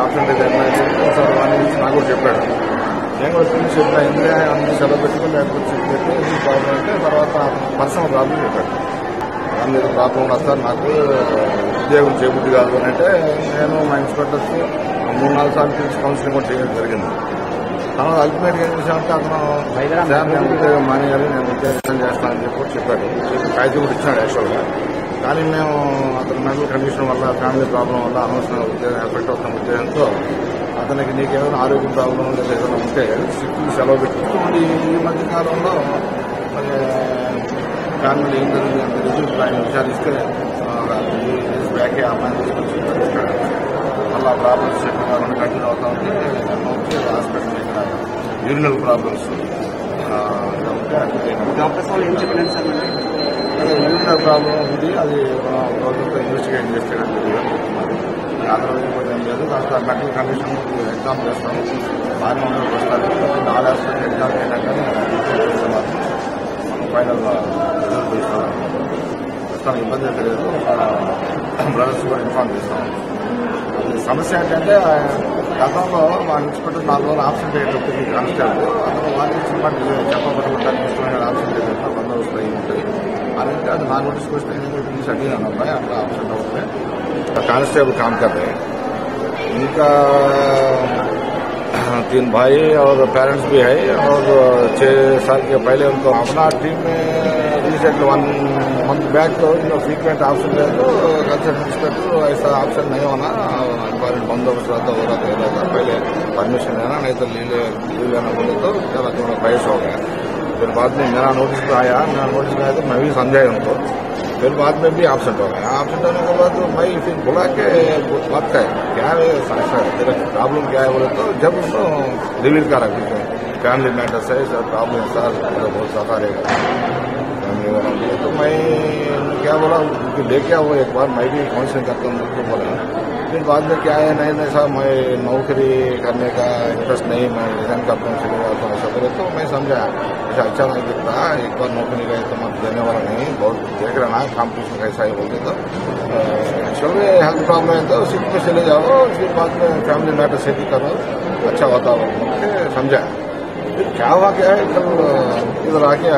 Absent అయితే sir వాని గురించి నాకు కూడా చెప్పాడు. నేను కూడా పిలిచి చెప్పిన ఎందుకంటే అన్ని సెలవు పెట్టుకుని లేకపోతే చెప్పి ఎందుకు ప్రాబ్లం అంటే తర్వాత పర్సనల్ ప్రాబ్లం చెప్పాడు. దాని మీద ప్రాబ్లం ఉన్నా సార్ నాకు ఉద్యోగం చేయబుద్ధి కాదు అని అంటే నేను మా ఇన్స్పెక్టర్స్ 3-4 సార్లు పిలిచి కౌన్సిలింగ్ కూడా చేయడం జరిగింది. తర్వాత అల్టిమేట్గా ఏం చేశామంటే అతను నేను ఉద్యోగం మానేయాలి, నేను ఉద్యోగం చేస్తానని చెప్పి చెప్పాడు. కాగితం కూడా ఇచ్చాడు యాక్చువల్గా. కానీ మేము అతని మెంటల్ కండిషన్ వల్ల ఫ్యామిలీ ప్రాబ్లం వల్ల అనవసరంగా ఉద్యోగం ఎఫెక్ట్ అవుతున్న ఉద్యోగంతో అతనికి నీకేమైనా ఆరోగ్య ప్రాబ్లం లేదా ఏదైనా ఉంటే సిక్కు సెలవు పెట్టుకుంటూ ఈ మధ్య కాలంలో మరి ఫ్యామిలీ ఏం జరిగింది అంటే రిజల్ట్ ఆయన విచారిస్తే బ్యాక్ అమ్మాయిని తీసుకొచ్చి మళ్ళీ ప్రాబ్లమ్స్ కంటిన్యూ అవుతా ఉంటే హాస్పిటల్ ఇక్కడ యూరినల్ ప్రాబ్లమ్స్ డాక్టర్స్ వాళ్ళు ఏం చెప్పలేదు సార్? యూరినల్ ప్రాబ్లం ఉంది, అది ప్రభుత్వంతో ఇన్వెస్టిగేట్ చేసేయడం జరిగింది. ఆంధ్రప్రదేశ్ ఏం లేదు, కాస్త మెంటల్ కండిషన్ ఎగ్జామ్ చేస్తాము, బాగానే ఉండదు వస్తారు. 4 హాస్పిటల్ ఎగ్జామ్ అయినా కానీ మనం ఫైనల్ రిజల్ట్ ఇస్తాం. ప్రస్తుతం ఇబ్బంది అయితే లేదు, బ్రదర్స్ కూడా ఇన్ఫార్మ్ చేస్తాం. సమస్య ఏంటంటే గతంలో మా ఇన్స్పెక్టర్ 4 రోజులు ఆబ్సెంట్ అయ్యేటప్పుడు కానిస్టేబుల్ అతను వాటికి చెప్పబట్టుకుంటానికి ఇష్టమైన ఆబ్సెంట్ అయ్యేటప్పుడు బందోబస్తు అయ్యి ఉంటుంది. అలాంటి అది నా నోటీస్కి వస్తే నేను తీసి అడిగినాను అబ్బాయి అట్లా ఆబ్సెంట్ అవుతాయి कांस्टेबल काम कर रहे हैं. इनका 3 भाई और पेरेंट्स भी है और 6 साल के पहले उनको अपना टीम में रिसेंट 1 मंथ बैक तो फ्रीक्वेंट ऑप्शन है तो कंसर्न इंस्पेक्टर ऐसा ऑप्शन नहीं होना, इंपॉर्टेंट बंदोबस्त रहता हो रहा था. पहले परमिशन लेना, नहीं तो लीव लेना बोले तो चला थोड़ा बहस हो गया. फिर बाद में मेरा नोटिस में आया तो मैं भी समझाया उनको. फिर बाद में भी एब्सेंट हो गया. एब्सेंट होने के बाद तो मैं फिर बोला कि बात क्या है तेरा प्रॉब्लम क्या है बोले तो जब उनको रिवील करा फैमिली मैटर्स है सर, प्रॉब्लम सर बहुत सता रहेगा फैमिली वाला. तो मैं क्या बोला लेके आओ एक बार, मैं भी काउंसलिंग करता हूँ उसको बोला. फिर बाद में क्या है नहीं सर मैं नौकरी करने का इंटरेस्ट नहीं, मैं रिजाइन करता हूँ चले जाता हूँ ऐसा बोले. तो मैं समझा ऐसा अच्छा नहीं दिखता, एक बार नौकरी गए तो मत देने वाला नहीं, बहुत देख रहा ना कॉम्पिटिशन कैसा है बोलते. तो एक्चुअली हेल्थ प्रॉब्लम है तो सिटी में चले जाओ, फिर बाद में फैमिली मैटर सेटिंग करो, अच्छा होता हो समझा. फिर क्या हुआ क्या है कल इधर आके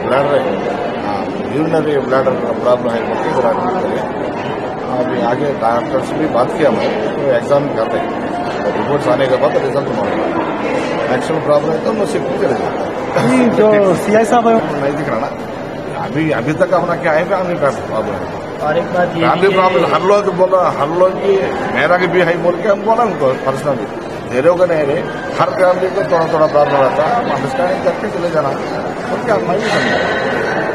ब्लैडर यूरिनरी ब्लैडर प्रॉब्लम है बोलते इधर आके अभी आगे डॉक्टर से भी बात किया मैं, तो एग्जाम कर रहे हैं, रिपोर्ट्स आने के बाद रिजल्ट मांगा. एक्चुअल प्रॉब्लम है तो मैं सिर्फ चले जाता. जो सीआई साहब है नहीं दिख रहा ना अभी तक अपना क्या है फैमिली प्रॉब्लम. और एक बात ये फैमिली प्रॉब्लम हर लोग की मेरा की भी है बोल के हम बोला उनको पर्सनली तेरे को नहीं रहे, हर फैमिली को थोड़ा प्रॉब्लम रहता है, अंडरस्टैंडिंग करके चले जाना. और क्या मैं भी समझा,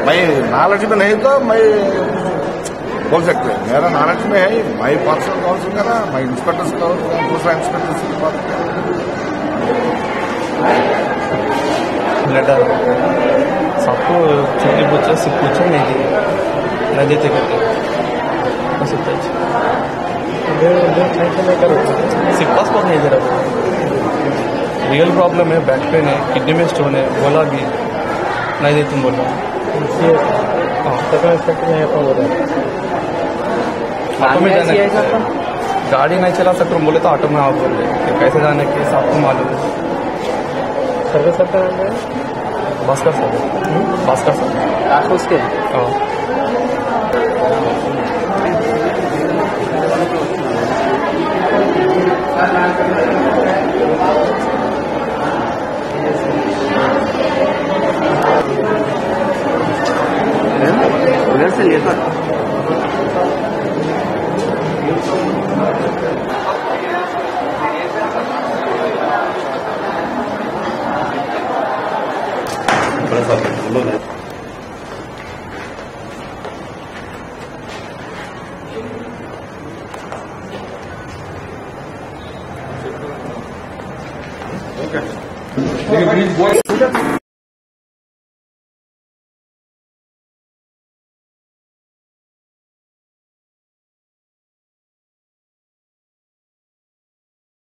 मैं नॉलेज में नहीं तो मैं बोल सकते हैं, मेरा नॉलेज में है, मैं पर्सनल काउंसिल करा, मैं इंस्पेक्टर्स का दूसरा इंस्पेक्टर्स की बात लेटर सबको छुट्टी पूछे सिर्फ पूछे नहीं देते करते सिर्फ पासपोर्ट नहीं दे रहा. रियल प्रॉब्लम है, बैक पेन है, किडनी में स्टोन है, बोला भी नहीं दे तुम बोला. ऑटो में जाने गाड़ी नहीं चला सकते बोले तो ऑटो में आप बोल रहे कैसे जाने के आपको मालूम है. सर्विस करते हैं भास्कर सर उसके उधर से लेकर बड़ा सा Okay.